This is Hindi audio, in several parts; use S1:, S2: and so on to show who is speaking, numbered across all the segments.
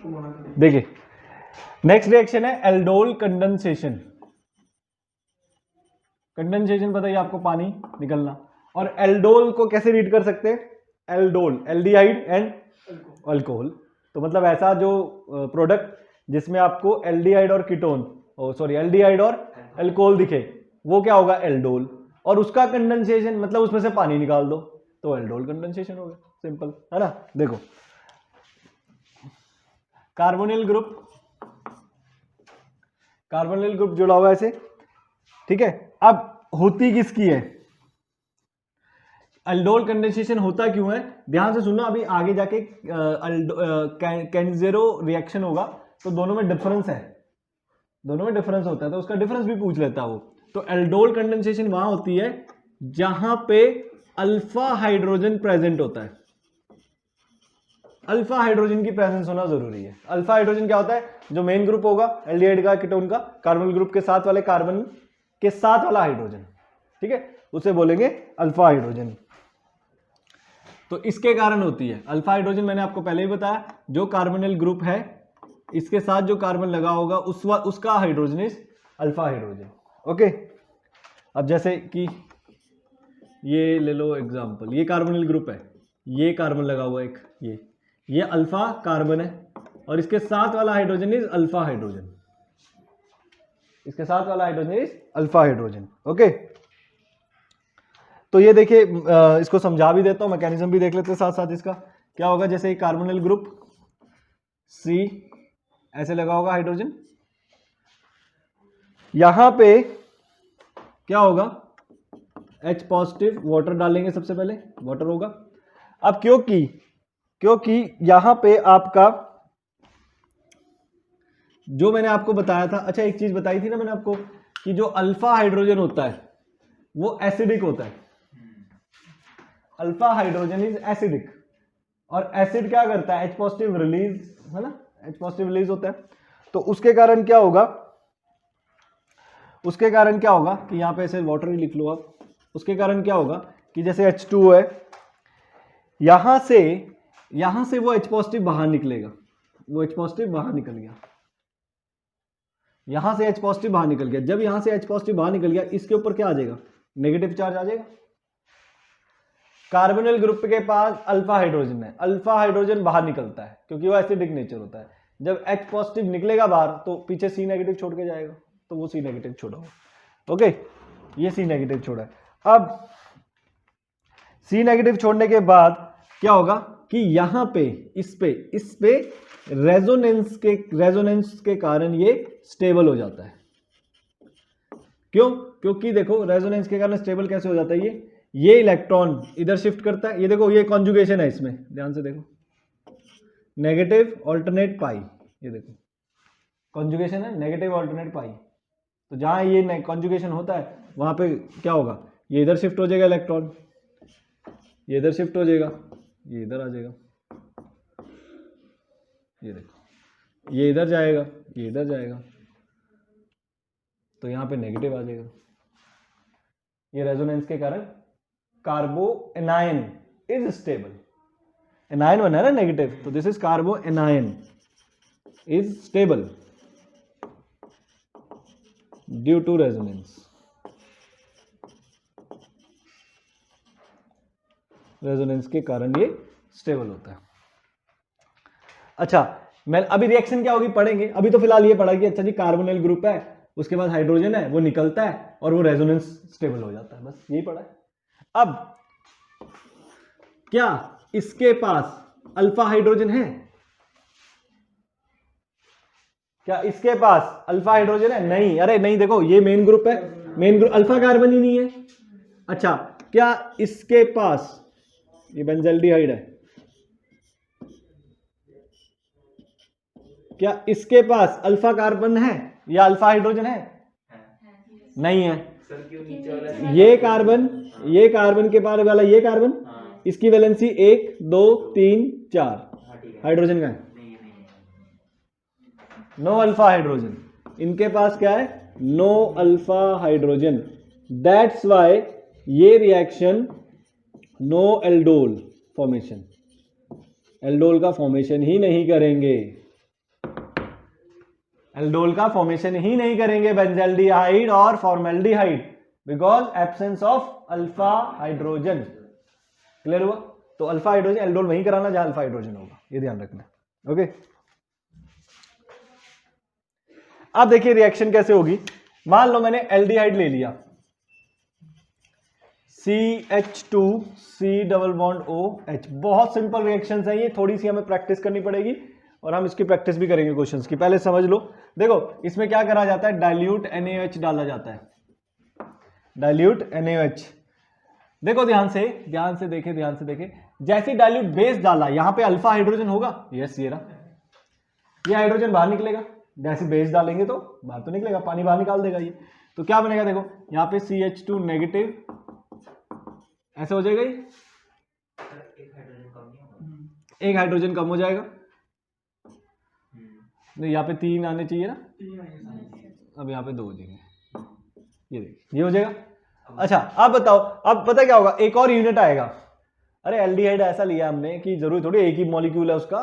S1: देखिए नेक्स्ट रिएक्शन है एल्डोल कंडेंसेशन। कंडेंसेशन बताइए आपको, पानी निकलना। और एल्डोल को कैसे रीड कर सकते हैं? Aldol, aldehyde and alcohol. तो मतलब ऐसा जो प्रोडक्ट जिसमें आपको एल्डिहाइड और कीटोन, सॉरी एल्डिहाइड और अल्कोहल दिखे, वो क्या होगा? एल्डोल। और उसका कंडेंसेशन मतलब उसमें से पानी निकाल दो तो एल्डोल कंडेंसेशन हो गया, सिंपल है ना। देखो कार्बोनिल ग्रुप जुड़ा हुआ है ऐसे, ठीक है। अब होती किसकी है? एल्डोल कंडेंसेशन होता क्यों है? ध्यान से सुनना, अभी आगे जाके कैंजेरो रिएक्शन होगा तो दोनों में डिफरेंस है, दोनों में डिफरेंस होता है, तो उसका डिफरेंस भी पूछ लेता है वो। तो एल्डोल कंडेंसेशन वहां होती है जहां पे अल्फा हाइड्रोजन प्रेजेंट होता है। अल्फा हाइड्रोजन की प्रेजेंस होना जरूरी है। अल्फा हाइड्रोजन क्या होता है? जो मेन ग्रुप होगा एल्डिहाइड का, कीटोन का, कार्बन ग्रुप के साथ वाले कार्बन के साथ वाला हाइड्रोजन, ठीक है, उसे बोलेंगे अल्फा हाइड्रोजन। तो इसके कारण होती है अल्फा हाइड्रोजन। मैंने आपको पहले ही बताया, जो कार्बोनिल ग्रुप है इसके साथ जो कार्बन लगा होगा उसका hydrogen is alpha hydrogen. Okay, अब जैसे कि ये ले लो एग्जांपल, ये कार्बोनिल ग्रुप है, ये कार्बन लगा हुआ एक, ये अल्फा कार्बन है और इसके साथ वाला हाइड्रोजन इज अल्फा हाइड्रोजन, इसके साथ वाला hydrogen is alpha hydrogen. Okay, तो ये देखिए, इसको समझा भी देता हूं, मैकेनिज्म भी देख लेते हैं साथ साथ इसका। क्या होगा? जैसे एक कार्बोनिल ग्रुप सी ऐसे लगा होगा हाइड्रोजन, यहां पे क्या होगा? H पॉजिटिव, वाटर डालेंगे सबसे पहले, वाटर होगा। अब क्योंकि यहां पे आपका जो मैंने आपको बताया था, अच्छा एक चीज बताई थी ना मैंने आपको कि जो अल्फा हाइड्रोजन होता है वो एसिडिक होता है। अल्फा हाइड्रोजन इज एसिडिक, और एसिड क्या करता है? H पॉजिटिव रिलीज, है ना, H पॉजिटिव रिलीज होता है। तो उसके कारण क्या होगा? उसके कारण क्या होगा कि यहां पे ऐसे वाटर ही लिख लो आप। उसके कारण क्या होगा कि जैसे H2O है, यहां से वो H पॉजिटिव बाहर निकलेगा, वो H पॉजिटिव बाहर निकल गया, यहां से H पॉजिटिव बाहर निकल गया। जब यहां से H पॉजिटिव बाहर निकल गया, इसके ऊपर क्या आ जाएगा? नेगेटिव चार्ज आ जाएगा। कार्बोनिल ग्रुप के पास अल्फा हाइड्रोजन है, अल्फा हाइड्रोजन बाहर निकलता है क्योंकि वो एसिडिक नेचर होता है। जब H पॉजिटिव निकलेगा बाहर तो पीछे C नेगेटिव छोड़ के जाएगा, तो वो C नेगेटिव छोड़ा होगा। ओके, ये C नेगेटिव छोड़ा है। अब C नेगेटिव छोड़ने के बाद क्या होगा कि यहां पे इस पे रेजोनेंस के कारण ये स्टेबल हो जाता है। क्यों? क्योंकि देखो रेजोनेंस के कारण स्टेबल कैसे हो जाता है? ये इलेक्ट्रॉन इधर शिफ्ट करता है, ये देखो ये कॉन्जुगेशन है, इसमें ध्यान से देखो, नेगेटिव ऑल्टरनेट पाई, ये देखो कॉन्जुगेशन है, नेगेटिव ऑल्टरनेट पाई। तो जहां ये कॉन्जुगेशन होता है वहां पे क्या होगा? ये इधर शिफ्ट हो जाएगा इलेक्ट्रॉन, ये इधर शिफ्ट हो जाएगा, ये इधर आ जाएगा, ये देखो ये इधर जाएगा, ये इधर जाएगा, तो यहां पे नेगेटिव आ जाएगा। ये रेजोनेंस के कारण carbo anion is stable, anion बना है ना नेगेटिव, तो this is carbo anion is stable due to resonance. Resonance के कारण ये स्टेबल होता है। अच्छा, मैं अभी रिएक्शन क्या होगी पढ़ेंगे, अभी तो फिलहाल ये पढ़ा कि अच्छा जी कार्बोनिल ग्रुप है, उसके बाद हाइड्रोजन है, वो निकलता है और वो रेजोनेंस स्टेबल हो जाता है, बस यही पढ़ा है। अब क्या इसके पास अल्फा हाइड्रोजन है? क्या इसके पास अल्फा हाइड्रोजन है? नहीं, अरे नहीं, देखो ये मेन ग्रुप है, मेन ग्रुप अल्फा कार्बन ही नहीं है। अच्छा, क्या इसके पास, ये बेंजल्डिहाइड है, क्या इसके पास अल्फा कार्बन है या अल्फा हाइड्रोजन है? नहीं है। ये कार्बन के पार वाला ये कार्बन, इसकी वैलेंसी 1 2 3 4, हाइड्रोजन का है, नो अल्फा हाइड्रोजन। इनके पास क्या है? No alpha hydrogen. That's why ये reaction no aldol formation, aldol का फॉर्मेशन ही नहीं करेंगे। एल्डोल का फॉर्मेशन ही नहीं करेंगे बेंजल्डिहाइड और formaldehyde, because absence of alpha hydrogen. Clear हुआ? तो अल्फा हाइड्रोजन एल्डोल वहीं कराना जहां अल्फा हाइड्रोजन होगा, ये ध्यान रखना। ओके, अब देखिए रिएक्शन कैसे होगी। मान लो मैंने एल्डिहाइड ले लिया, CH2C डबल बॉन्ड OH। बहुत सिंपल रिएक्शंस है ये, थोड़ी सी हमें प्रैक्टिस करनी पड़ेगी और हम इसकी प्रैक्टिस भी करेंगे क्वेश्चंस की। पहले समझ लो, देखो इसमें क्या करा जाता है, डाइल्यूट NaOH डाला जाता है, डाइल्यूट NaOH। देखो ध्यान से देखे, जैसे डाइल्यूट बेस डाला, यहां पे अल्फा हाइड्रोजन होगा, यस ये रहा, ये हाइड्रोजन बाहर निकलेगा, जैसे बेस डालेंगे तो बाहर तो निकलेगा, पानी बाहर निकाल देगा ये। तो क्या बनेगा, देखो यहाँ पे CH2 नेगेटिव, ऐसे हो जाएगा ये, एक हाइड्रोजन कम हो जाएगा, नहीं यहाँ पे 3 आने चाहिए ना, अब यहाँ पे 2 हो जाएंगे, ये देखिए ये हो जाएगा। अच्छा अब बताओ, अब पता क्या होगा, एक और यूनिट आएगा। अरे एल्डिहाइड ऐसा लिया हमने कि जरूरी थोड़ी एक ही मॉलिक्यूल है उसका,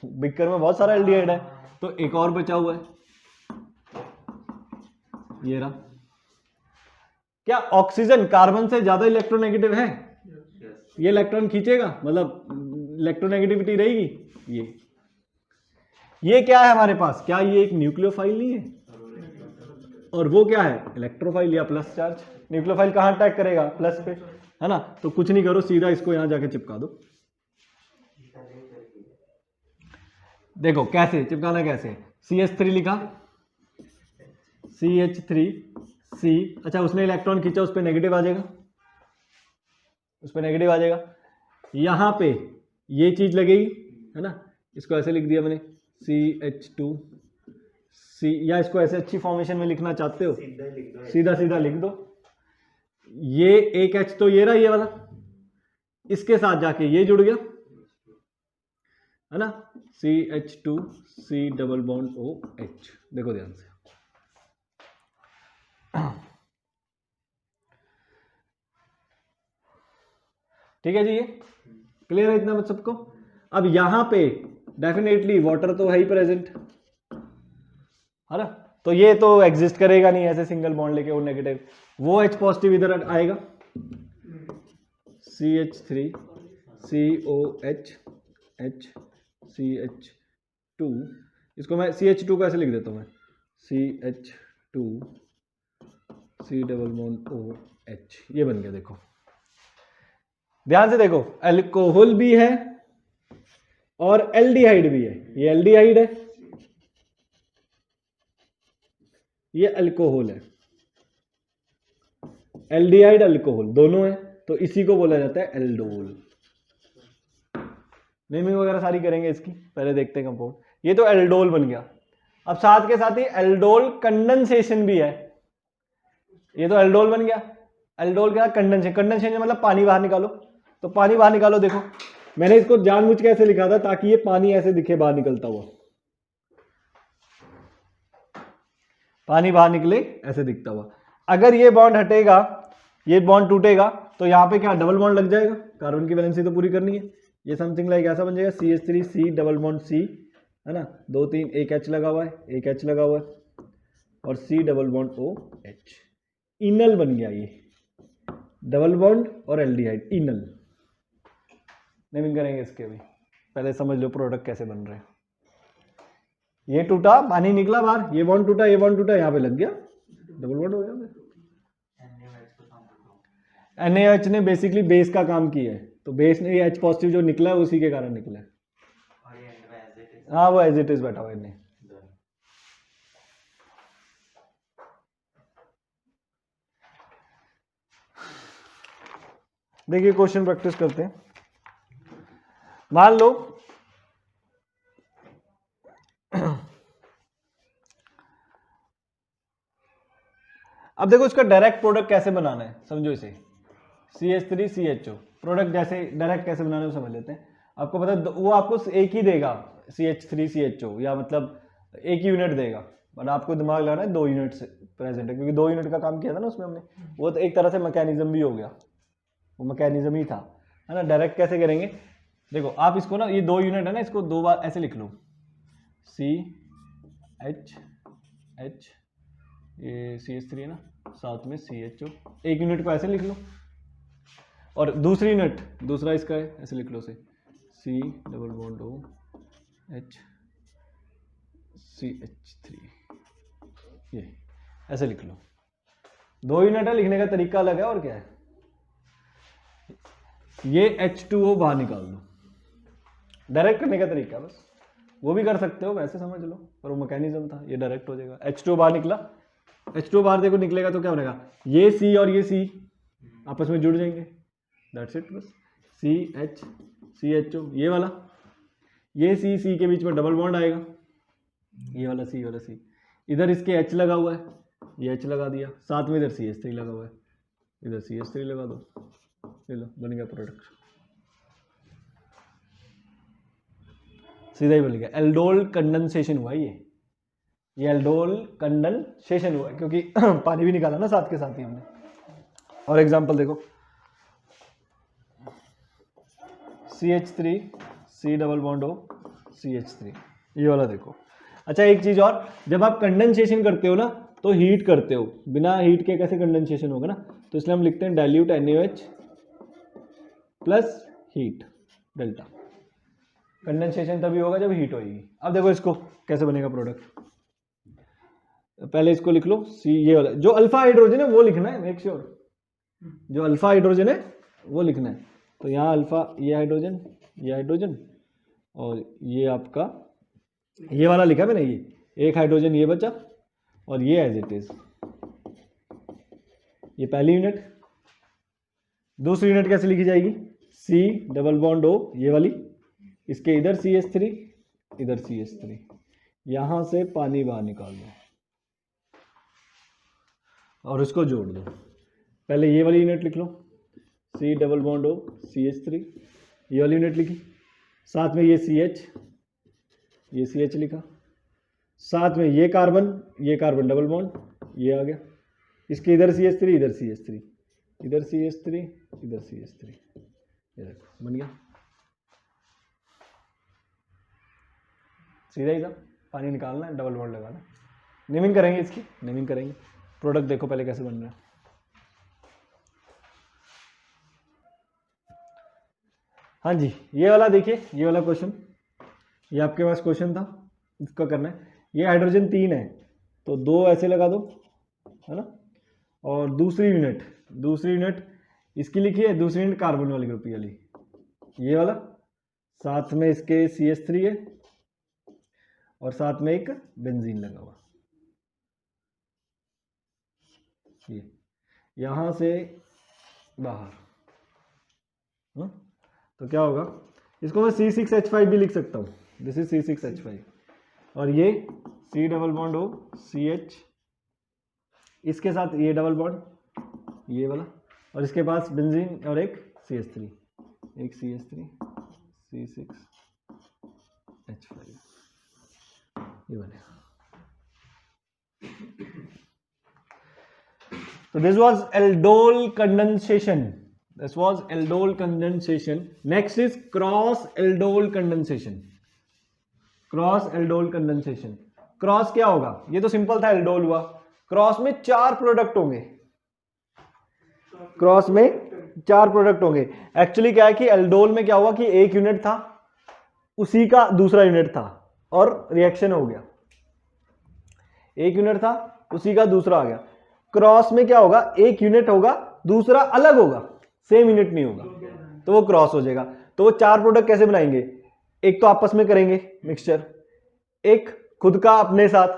S1: बिकर में बहुत सारा एल्डिहाइड है, तो एक और बचा हुआ है, ये रहा। क्या ऑक्सीजन कार्बन से ज्यादा इलेक्ट्रोनेगेटिव है? ये इलेक्ट्रॉन खींचेगा, मतलब इलेक्ट्रोनेगेटिविटी रहेगी। ये क्या है हमारे पास, क्या ये एक न्यूक्लियोफाइल नहीं है? और वो क्या है, इलेक्ट्रोफाइल या प्लस चार्ज। न्यूक्लियोफाइल कहां अटैक करेगा, प्लस पे, है ना। तो कुछ नहीं करो, सीधा इसको यहां जाके चिपका दो। देखो कैसे चिपकाना, कैसे, CH3 लिखा, CH3C, अच्छा उसने इलेक्ट्रॉन खींचा, उस पर नेगेटिव आ जाएगा, यहां पे ये चीज लगेगी, है ना। इसको ऐसे लिख दिया मैंने, CH2C, या इसको ऐसे अच्छी फॉर्मेशन में लिखना चाहते हो, सीधा लिख दो। ये एक H तो ये रहा, ये वाला, इसके साथ जाके ये जुड़ गया, है ना, CH2C डबल बॉन्ड OH। देखो ध्यान से, ठीक है जी, ये क्लियर है इतना मत सबको। अब यहां पे डेफिनेटली वाटर तो है ही प्रेजेंट, है ना, तो ये तो एग्जिस्ट करेगा नहीं ऐसे सिंगल बॉन्ड लेके, वो नेगेटिव, वो H पॉजिटिव इधर आएगा, CH3COH CH2, इसको मैं CH2 को ऐसे लिख देता हूं मैं, CH2C डबल बॉन्ड OH, ये बन गया। देखो ध्यान से देखो, अल्कोहल भी है और एल्डिहाइड भी है, ये एल्डिहाइड है, ये अल्कोहल है, एल्डिहाइड अल्कोहल दोनों है, तो इसी को बोला जाता है एल्डोल। नेमिंग वगैरह सारी करेंगे इसकी, पहले देखते हैं कंपाउंड। ये तो एल्डोल बन गया। अब साथ के साथ ही एल्डोल कंडेंसेशन भी है, ये तो एल्डोल बन गया। एल्डोल क्या, कंडेंसेशन मतलब पानी बाहर निकालो, तो पानी बाहर निकालो। देखो मैंने इसको जानबूझ के ऐसे लिखा था ताकि ये पानी ऐसे दिखे बाहर निकलता हुआ, पानी बाहर निकले ऐसे दिखता हुआ। अगर ये बॉन्ड हटेगा, ये बॉन्ड टूटेगा, तो यहाँ पे क्या डबल बॉन्ड लग जाएगा, कार्बन की वैलेंसी तो पूरी करनी है। ये समथिंग लाइक ऐसा बन जाएगा, CH3C डबल बॉन्ड C, है ना, 2 3 एक H लगा हुआ है, एक H लगा हुआ है, और C डबल बॉन्ड OH, इनल बन गया ये, डबल बॉन्ड और एल्डिहाइड, इनल। नेमिंग करेंगे इसके भी, पहले समझ लो प्रोडक्ट कैसे बन रहे हैं। ये टूटा, पानी निकला बाहर, ये बॉन्ड टूटा, ये बॉन्ड टूटा, यहाँ पे लग गया, डबल बॉन्ड हो गया। NaOH ने बेसिकली बेस का काम किया है, तो बेस ने H पॉजिटिव जो निकला है उसी के कारण निकला है। हाँ वो एज इट इज बैठा हुआ है। देखिए क्वेश्चन प्रैक्टिस करते हैं। मान लो अब देखो इसका डायरेक्ट प्रोडक्ट कैसे बनाना है, समझो इसे, CH3CHO प्रोडक्ट जैसे डायरेक्ट कैसे बनाना है वो समझ लेते हैं। आपको पता है वो आपको एक ही देगा CH3CHO, या मतलब एक ही यूनिट देगा, बट आपको दिमाग लगाना है 2 यूनिट से प्रेजेंट है, क्योंकि 2 यूनिट का काम किया था ना उसमें हमने, वो तो एक तरह से मैकेनिज्म भी हो गया, वो मैकेनिज्म ही था, है ना। डायरेक्ट कैसे करेंगे, देखो आप इसको ना, ये 2 यूनिट है ना, इसको 2 बार ऐसे लिख लो, H H, ये CH3 है ना, साथ में CHO, एक यूनिट को ऐसे लिख लो, और दूसरी यूनिट दूसरा इसका है, ऐसे लिख लो से C double bond O H CH3, ये ऐसे लिख लो। दो यूनिट है, लिखने का तरीका अलग है, और क्या है, ये H2O बाहर निकाल दो, डायरेक्ट करने का तरीका बस, वो भी कर सकते हो वैसे समझ लो, पर वो मैकेनिज्म था, ये डायरेक्ट हो जाएगा। H2O बाहर निकला, H2O बाहर देखो निकलेगा तो क्या बनेगा, ये C और ये C आपस में जुड़ जाएंगे, दैट्स इट बस, CH CHO, ये वाला, ये C के बीच में डबल बॉन्ड आएगा, ये वाला C, इधर इसके H लगा हुआ है, ये H लगा दिया, साथ में इधर CH3 लगा हुआ है, इधर CH3 लगा दो, ये लो बन गया प्रोडक्ट, सीधा ही बन गया। एल्डोल कंडेंसेशन हुआ ये एल्डोल कंडेंसेशन हुआ क्योंकि पानी भी निकाला ना साथ के साथ ही हमने। और एग्जांपल देखो, CH3 C double bond O CH3, ये वाला देखो। अच्छा एक चीज और, जब आप कंडेंसेशन करते हो ना तो हीट करते हो, बिना हीट के कैसे कंडेंसेशन होगा ना, तो इसलिए हम लिखते हैं dilute NaOH plus heat delta. Condensation तभी होगा जब हीट होगी। अब देखो इसको कैसे बनेगा प्रोडक्ट, पहले इसको लिख लो C, ये वाला जो अल्फा हाइड्रोजन है वो लिखना है, मेक श्योर जो अल्फा हाइड्रोजन है वो लिखना है। तो यहाँ अल्फा, ये हाइड्रोजन और ये आपका ये वाला लिखा मैंने, ये एक हाइड्रोजन ये बचा और ये एज इट इज, ये पहली यूनिट। दूसरी यूनिट कैसे लिखी जाएगी, C डबल बॉन्ड O, ये वाली, इसके इधर CH3 इधर CH3, यहां से पानी बाहर निकाल दो और इसको जोड़ दो। पहले ये वाली यूनिट लिख लो, C double bond O CH3, ये वाली यूनिट लिखी, साथ में ये CH लिखा, साथ में ये कार्बन डबल बॉन्ड, ये आ गया, इसके इधर CH3 इधर CH3 इधर CH3 इधर CH3, ये देखो बन गया, सीधा ही था। पानी निकालना है, डबल बॉन्ड लगाना, नेमिंग करेंगे, इसकी नेमिंग करेंगे। प्रोडक्ट देखो पहले कैसे बन रहा है। हाँ जी, ये वाला देखिए, ये वाला क्वेश्चन, ये आपके पास क्वेश्चन था, इसका करना है। ये हाइड्रोजन 3 है तो 2 ऐसे लगा दो, है ना, और दूसरी यूनिट इसकी लिखी है, दूसरी यूनिट कार्बन वाली ग्रुप वाली, ये वाला, साथ में इसके CH3 है और साथ में एक बेंजीन लगा हुआ, ये यहां से बाहर, हाँ? तो क्या होगा, इसको मैं C6H5 भी लिख सकता हूँ, दिस इज C6H5, और ये C double bond O CH, इसके साथ ये डबल बॉन्ड, ये वाला, और इसके पास बेंजीन और एक CH3, एक CH3 C6H5, ये बनेगा। So this was aldol condensation. Next is cross aldol condensation. Cross क्या होगा, ये तो सिंपल था, एल्डोल हुआ, क्रॉस में 4 प्रोडक्ट होंगे। एक्चुअली क्या है कि एल्डोल में क्या हुआ कि एक यूनिट था, उसी का दूसरा यूनिट था और रिएक्शन हो गया, एक यूनिट था उसी का दूसरा आ गया। क्रॉस में क्या होगा, एक यूनिट होगा दूसरा अलग होगा, सेम यूनिट नहीं होगा, तो वो क्रॉस हो जाएगा। तो वो 4 प्रोडक्ट कैसे बनाएंगे, एक तो आपस में करेंगे मिक्सचर, एक खुद का अपने साथ,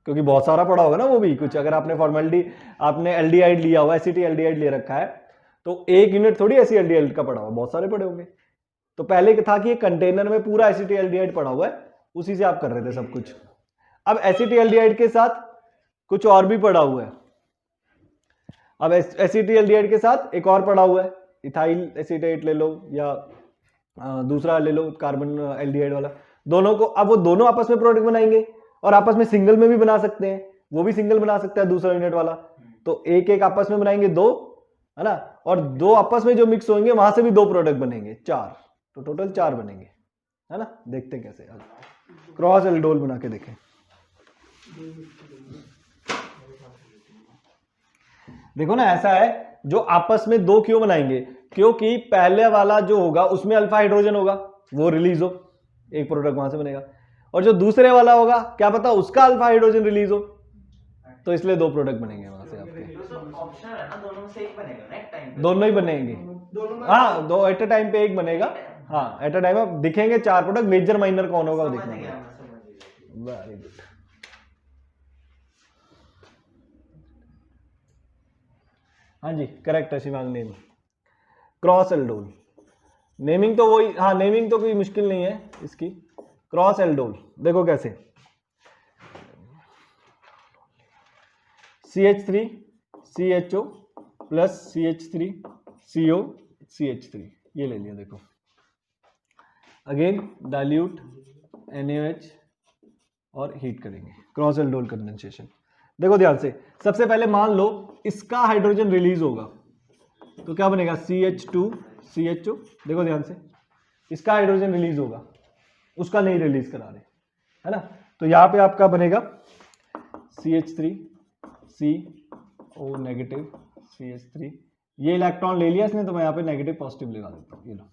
S1: क्योंकि बहुत सारा पड़ा होगा ना वो भी कुछ, अगर आपने फॉर्मेलिटी, आपने एल्डिहाइड लिया हुआ, एसिटी एल्डिहाइड ले रखा है, तो एक यूनिट थोड़ी ऐसी एल्डिहाइड का पड़ा हुआ, बहुत सारे पड़े होंगे। तो पहले था कि कंटेनर में पूरा एसिटी एल्डिहाइड पड़ा हुआ है, उसी से आप कर रहे थे सब कुछ। अब एसिटी एल्डिहाइड के साथ कुछ और भी पड़ा हुआ है, अब एसिटी एल्डिहाइड के साथ एक और पड़ा हुआ है, इथाइल एसीटेट ले लो या दूसरा ले लो कार्बन एल्डिहाइड वाला, दोनों को, अब वो दोनों आपस में प्रोडक्ट बनाएंगे और आपस में सिंगल में भी बना सकते हैं, वो भी सिंगल बना सकता है दूसरा यूनिट वाला, तो एक एक आपस में बनाएंगे 2, है ना, और 2 आपस में जो मिक्स होंगे वहां से भी 2 प्रोडक्ट बनेंगे, 4, तो टोटल 4 बनेंगे, है ना। देखते हैं कैसे क्रॉस एल्डोल बना के देखें। देखो ना, ऐसा है, जो आपस में दो क्यों बनाएंगे, क्योंकि पहले वाला जो होगा उसमें अल्फा हाइड्रोजन होगा, वो रिलीज हो, एक प्रोडक्ट वहां से बनेगा, और जो दूसरे वाला होगा क्या पता उसका अल्फा हाइड्रोजन रिलीज हो, तो इसलिए दो प्रोडक्ट बनेंगे वहां से आपके।
S2: ऑप्शन है ना, दोनों में से एक बनेगा ना एक टाइम पे।
S1: दोनों ही बनेंगे, हाँ, दो एट अ टाइम पे एक बनेगा, हाँ, एट अ टाइम अब दिखेंगे चार प्रोडक्ट, मेजर माइनर कौन होगा वो
S2: समझ
S1: देखना
S2: गया,
S1: है।
S2: मैं समझ गया।
S1: Very good. हाँ जी, करेक्ट है Shivang, name cross aldol. Naming तो वही, हाँ, नेमिंग तो कोई मुश्किल नहीं है इसकी। क्रॉस एल्डोल देखो कैसे, CH3 CHO plus CH3 CO CH3, ये ले लिया। देखो अगेन डाइल्यूट NaOH और हीट करेंगे, क्रॉस एल्डोल कंडेंसेशन। देखो ध्यान से, सबसे पहले मान लो इसका हाइड्रोजन रिलीज होगा तो क्या बनेगा, CH2 CHO। देखो ध्यान से, इसका हाइड्रोजन रिलीज होगा, उसका नहीं रिलीज करा रहे, है ना, तो यहां पे आपका बनेगा CH3 CO नेगेटिव CH3, ये इलेक्ट्रॉन ले लिया इसने, तो मैं यहाँ पे नेगेटिव पॉजिटिव लगा देता हूँ, ये लो।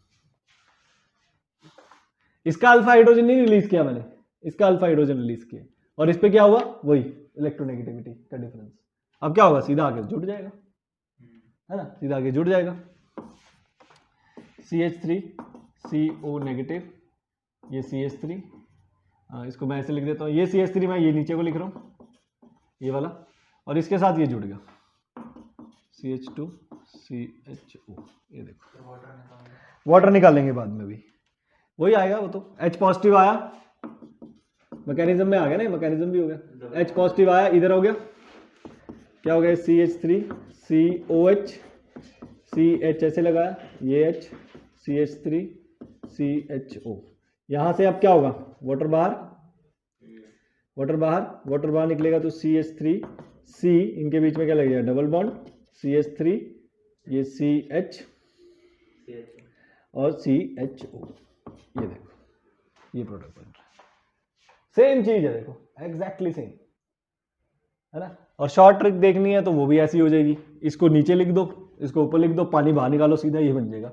S1: इसका अल्फा हाइड्रोजन नहीं रिलीज किया मैंने, इसका अल्फा हाइड्रोजन रिलीज किया, और इस पे क्या हुआ, वही इलेक्ट्रोनेगेटिविटी का डिफरेंस। अब क्या होगा, सीधा आगे जुड़ जाएगा, है ना, सीधा आगे जुड़ जाएगा। CH3 CO नेगेटिव, ये CH3, इसको मैं ऐसे लिख देता हूँ, ये CH3 मैं ये नीचे को लिख रहा हूँ, ये वाला, और इसके साथ ये जुड़ गया CH2 CHO। ये देखो वाटर निकालेंगे बाद में भी, वही आएगा वो तो। H पॉजिटिव आया, मैकेनिज्म में आ गया ना, मैकेनिज्म भी हो गया। H पॉजिटिव आया, इधर हो गया, क्या हो गया, CH3 COH CH ऐसे लगाया, ये H CH3 CHO। यहां से अब क्या होगा, वाटर बाहर, वाटर बाहर, वाटर बाहर निकलेगा तो CH3 C, इनके बीच में क्या लगेगा, डबल बॉन्ड, CH3, ये CH और CHO। ये देखो, ये प्रोडक्ट बन रहा है, सेम चीज है, देखो एग्जैक्टली सेम, है ना। और शॉर्ट ट्रिक देखनी है तो वो भी ऐसी हो जाएगी, इसको नीचे लिख दो, इसको ऊपर लिख दो, पानी बाहर निकालो, सीधा ये बन जाएगा।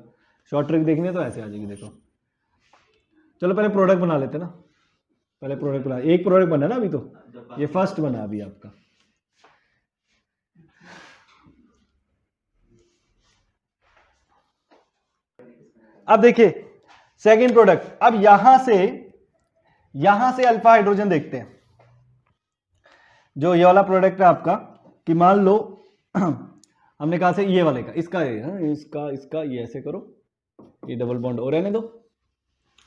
S1: शॉर्ट ट्रिक देखनी है तो ऐसे आ जाएगी। देखो चलो पहले प्रोडक्ट बना लेते हैं ना, पहले प्रोडक्ट बना, एक प्रोडक्ट बना ना अभी, तो ये फर्स्ट बना अभी आपका। अब देखिए सेकंड प्रोडक्ट, अब यहां से अल्फा हाइड्रोजन देखते हैं। जो ये वाला प्रोडक्ट है आपका, कि मान लो हमने कहा से ये वाले का, इसका ये, इसका ये ऐसे करो, ये डबल बॉन्ड और रहने दो,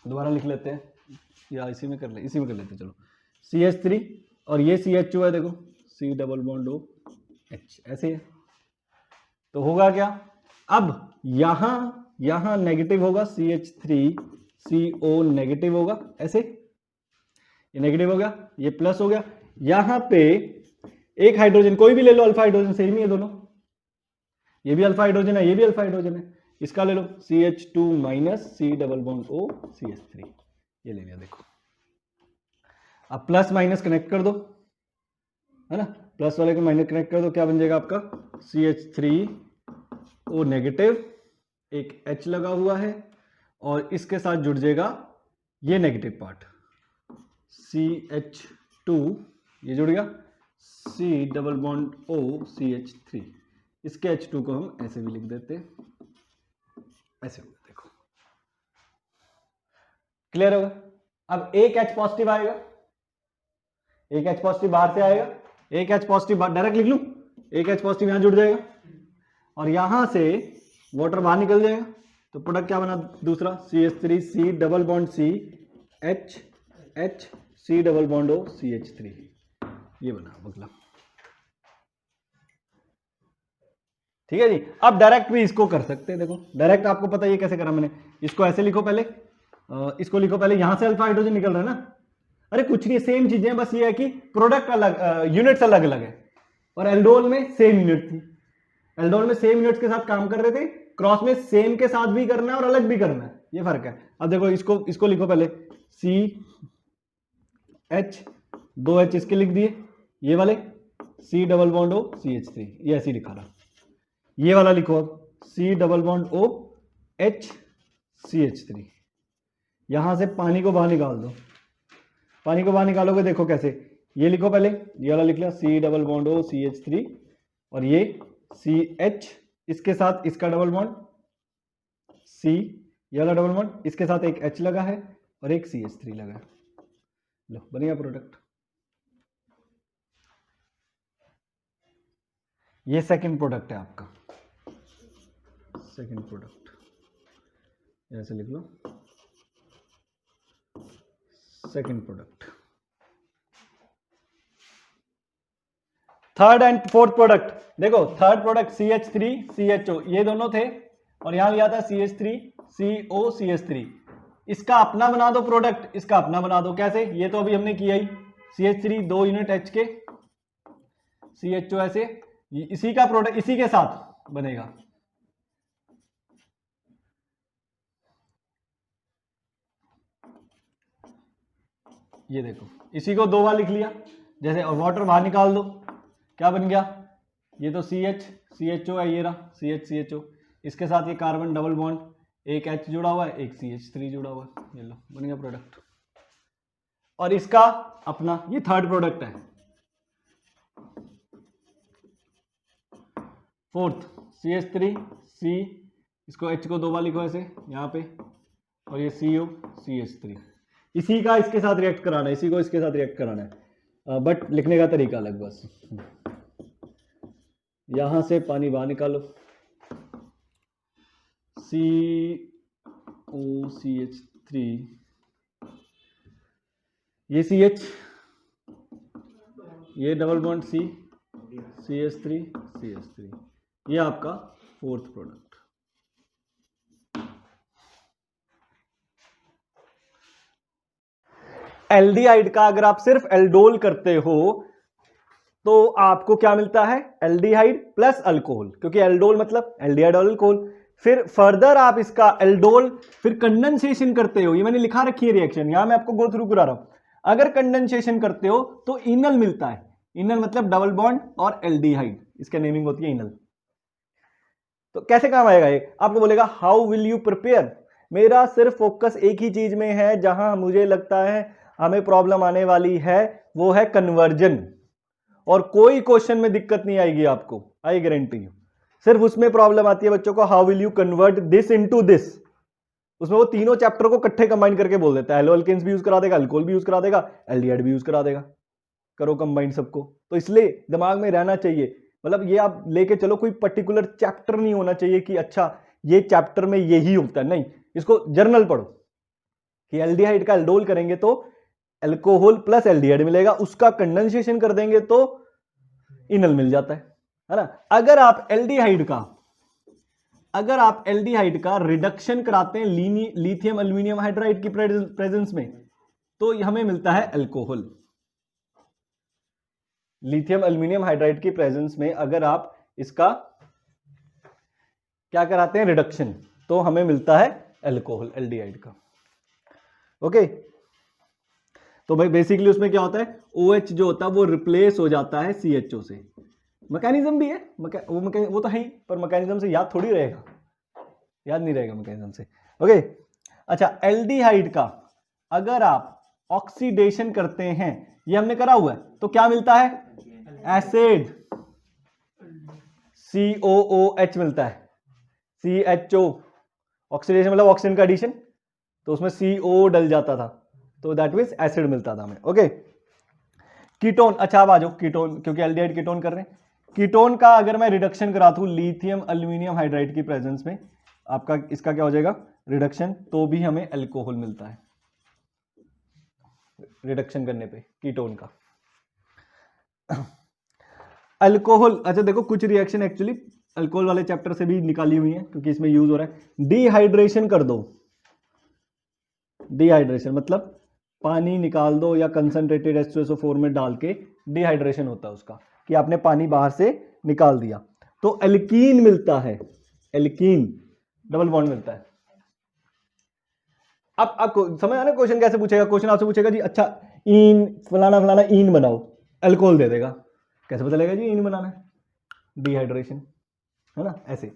S1: दोबारा लिख लेते हैं, या इसी में कर लेते हैं, चलो CH3 और ये CHO है, देखो C डबल बॉन्ड OH ऐसे है, तो होगा क्या, अब यहां नेगेटिव होगा, CH3 CO नेगेटिव होगा, ऐसे ये नेगेटिव हो गया, ये प्लस हो गया, यहां पे एक हाइड्रोजन कोई भी ले लो, अल्फा हाइड्रोजन सेम ही है दोनों, ये भी अल्फा हाइड्रोजन है, ये भी अल्फा हाइड्रोजन है, इसका ले लो CH2 minus C double bond O CH3, ये ले लिया। देखो अब प्लस माइनस कनेक्ट कर दो, है ना, प्लस वाले को माइनस कनेक्ट कर दो, क्या बन जाएगा आपका CH3O नेगेटिव, एक H लगा हुआ है, और इसके साथ जुड़ जाएगा ये नेगेटिव पार्ट CH2, ये जुड़ गया C double bond O CH3, इसके H2 को हम ऐसे भी लिख देते, ऐसे हो गया। देखो क्लियर होगा। अब एक H पॉजिटिव आएगा, एक H पॉजिटिव बाहर से आएगा, एक H पॉजिटिव डायरेक्ट लिख लूं, एक H पॉजिटिव यहां जुड़ जाएगा, और यहां से वाटर बाहर निकल जाएगा, तो प्रोडक्ट क्या बना दूसरा, CH3 C double bond C H C double bond O CH3, ये बना अगला। ठीक है जी। अब डायरेक्ट भी इसको कर सकते हैं, देखो डायरेक्ट आपको पता है ये कैसे करा मैंने, इसको ऐसे लिखो पहले, इसको लिखो पहले, यहां से अल्फा हाइड्रोजन निकल रहा है ना, अरे कुछ नहीं, सेम चीजें, बस ये है कि प्रोडक्ट अलग, यूनिट्स अलग अलग है, और एल्डोल में सेम यूनिट थी, एल्डोल में सेम यूनिट्स के साथ काम कर रहे थे, क्रॉस में सेम के साथ भी करना है और अलग भी करना है, ये फर्क है। अब देखो इसको लिखो पहले, CH, 2 H इसके लिख दिए, ये वाले C double bond O CH3, ये ऐसे ही लिखा रहा। ये वाला लिखो अब C double bond O H CH3। यहां से पानी को बाहर निकाल दो। पानी को बाहर निकालोगे देखो कैसे, ये लिखो पहले, ये वाला लिख लिया C double bond O CH3 और ये CH, इसके साथ इसका डबल बॉन्ड C, ये वाला डबल बॉन्ड, इसके साथ एक H लगा है और एक CH3 लगा है। लो बन गया प्रोडक्ट। ये सेकंड प्रोडक्ट है आपका, सेकंड प्रोडक्ट, ऐसे लिख लो second product. Third and fourth product देखो, थर्ड प्रोडक्ट CH3 CHO, ये दोनों थे और यहां लिया था CH3 CO CH3। इसका अपना बना दो प्रोडक्ट, इसका अपना बना दो। कैसे? ये तो अभी हमने किया ही, CH3 2 यूनिट H के, CHO ऐसे, इसी का प्रोडक्ट इसी के साथ बनेगा। ये देखो, इसी को दो बार लिख लिया जैसे, और वाटर बाहर निकाल दो, क्या बन गया? ये तो CH CHO है, ये रहा CH CHO, इसके साथ ये कार्बन डबल बॉन्ड, एक H जुड़ा हुआ है, एक CH3 जुड़ा हुआ है, ये लो बन गया प्रोडक्ट। और इसका अपना, ये थर्ड प्रोडक्ट है। फोर्थ CH3 C, इसको H को दो बार लिखो ऐसे यहाँ पे, और ये CO CH3, इसी का इसके साथ रिएक्ट कराना है, इसी को इसके साथ रिएक्ट कराना है, बट लिखने का तरीका अलग बस। यहां से पानी बाहर निकालो, COCH3, ये CH, ये double bond C, CH3 CH3, ये आपका फोर्थ प्रोडक्ट। एल्डिहाइड का अगर आप सिर्फ एल्डोल करते हो तो आपको क्या मिलता है? एल्डिहाइड प्लस अल्कोहल, क्योंकि एल्डोल मतलब एल्डिहाइड और अल्कोहल। फिर फर्दर आप इसका एल्डोल फिर कंडेंसेशन करते हो, ये मैंने लिखा रखी है रिएक्शन, यहां मैं आपको गो थ्रू करा रहा हूं। अगर कंडेंसेशन करते हो तो इनल मिलता है, इनल मतलब डबल बॉन्ड और एल्डिहाइड, इसका नेमिंग होती है इनल। तो कैसे काम आएगा ये? आपको बोलेगा हाउ विल यू प्रिपेयर। मेरा सिर्फ फोकस एक ही चीज में है, जहां मुझे लगता है हमें प्रॉब्लम आने वाली है, वो है कन्वर्जन। और कोई क्वेश्चन में दिक्कत नहीं आएगी आपको, आई गारंटी यू। सिर्फ उसमें प्रॉब्लम आती है बच्चों को, how will you convert this into this. उसमें वो तीनों चैप्टर को इकट्ठे कंबाइन करके बोल देता है, एल्केन्स भी यूज करा देगा, अल्कोहल भी यूज करा देगा, एल्डिहाइड भी यूज करा देगा, करो कंबाइन सबको। तो इसलिए दिमाग में रहना चाहिए, मतलब ये आप लेके चलो, कोई पर्टिकुलर चैप्टर नहीं होना चाहिए कि अच्छा ये चैप्टर में यही होता है, नहीं, इसको जर्नल पढ़ो कि एल्डिहाइड का एल्डोल करेंगे तो अल्कोहल प्लस एल्डिहाइड मिलेगा, उसका कंडेंसेशन कर देंगे तो इनल मिल जाता है ना। अगर आप एल्डिहाइड का रिडक्शन कराते हैं लिथियम एल्यूमिनियम हाइड्राइड की प्रेजेंस में, तो हमें मिलता है अल्कोहल। लिथियम एल्यूमिनियम हाइड्राइड की प्रेजेंस में अगर आप इसका क्या कराते हैं, रिडक्शन, तो हमें मिलता है अल्कोहल एल्डिहाइड का। ओके, तो भाई बेसिकली उसमें क्या होता है, OH जो होता है वो रिप्लेस हो जाता है CHO से। मैकेनिज्म भी है, वो तो है ही, पर मैकेनिज्म से याद थोड़ी रहेगा, याद नहीं रहेगा मैकेनिज्म से। ओके, अच्छा, एल्डिहाइड का अगर आप ऑक्सीडेशन करते हैं, ये हमने करा हुआ है, तो क्या मिलता है? एसिड, COOH मिलता है, CHO, ऑक्सीडेशन मतलब ऑक्सीजन का एडिशन, तो उसमें CO डल जाता था, तो दैट मींस एसिड मिलता था हमें। ओके, कीटोन, अच्छा अब आ जाओ कीटोन, क्योंकि एल्डिहाइड कीटोन कर रहे हैं। कीटोन का अगर मैं रिडक्शन कराता हूं लिथियम एल्यूमिनियम हाइड्राइड की प्रेजेंस में, आपका इसका क्या हो जाएगा, रिडक्शन, तो भी हमें अल्कोहल मिलता है रिडक्शन करने पे कीटोन का। अल्कोहल, अच्छा देखो कुछ रिएक्शन एक्चुअली अल्कोहल वाले चैप्टर से भी निकाली हुई है, क्योंकि इसमें यूज हो रहा है। डिहाइड्रेशन कर दो, डिहाइड्रेशन मतलब पानी निकाल दो या कंसंट्रेटेड H2SO4 में डाल के, डिहाइड्रेशन होता है उसका, कि आपने पानी बाहर से निकाल दिया, तो एल्कीन मिलता है, एल्कीन डबल बॉन्ड मिलता है। अब आपको समझ आ रहा है क्वेश्चन कैसे पूछेगा? क्वेश्चन आपसे पूछेगा जी अच्छा ईन फलाना फलाना ईन बनाओ, अल्कोहल दे देगा। कैसे पता लगेगा जी ये नहीं बनाना है, डिहाइड्रेशन, है ना, ऐसे।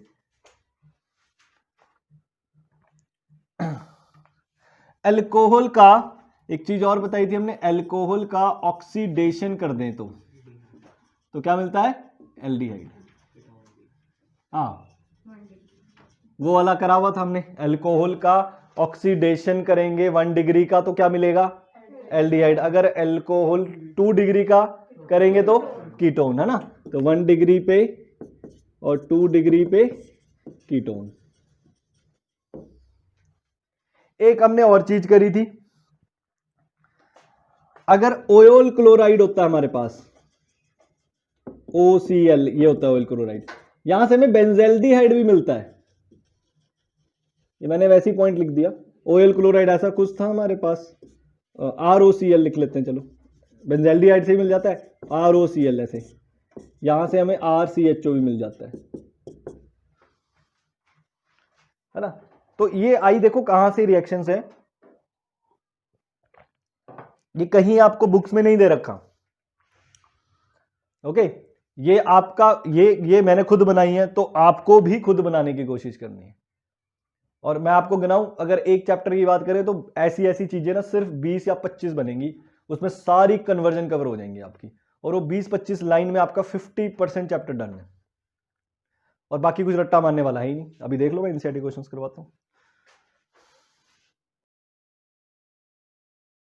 S1: अल्कोहल का एक चीज और बताई थी हमने, अल्कोहल का ऑक्सीडेशन कर दें तो क्या मिलता है, एल्डिहाइड। हाँ, वो वाला करा हुआ था हमने, अल्कोहल का ऑक्सीडेशन करेंगे 1 डिग्री का तो क्या मिलेगा, एल्डिहाइड। अगर अल्कोहल 2 डिग्री का करेंगे तो कीटोन, है ना। तो 1 डिग्री पे और 2 डिग्री पे कीटोन। एक हमने और चीज करी थी, अगर ओयोल क्लोराइड होता है हमारे पास, OCl ये होता है ओयल क्लोराइड, यहां से हमें बेंजेल्डिहाइड भी मिलता है। ये मैंने वैसे ही पॉइंट लिख दिया, ओयल क्लोराइड ऐसा कुछ था हमारे पास, ROCl लिख लेते हैं, चलो बेंजेल्डिहाइड से ही मिल जाता है, ROCl ऐसे, यहां से हमें RCHO भी मिल जाता है ना। तो ये आई देखो कहां से रिएक्शंस है, ये कहीं आपको बुक्स में नहीं दे रखा, ओके। ये आपका ये मैंने खुद बनाई है, तो आपको भी खुद बनाने की कोशिश करनी है। और मैं आपको गिनाऊं, अगर एक चैप्टर की बात करें तो ऐसी ऐसी चीजें ना सिर्फ 20 या 25 बनेंगी, उसमें सारी कन्वर्जन कवर हो जाएंगी आपकी, और वो 20-25 लाइन में आपका 50% चैप्टर डन है, और बाकी कुछ रट्टा मारने वाला है ही नहीं। अभी देख लो, मैं एनसीईआरटी क्वेश्चंस करवाता हूं।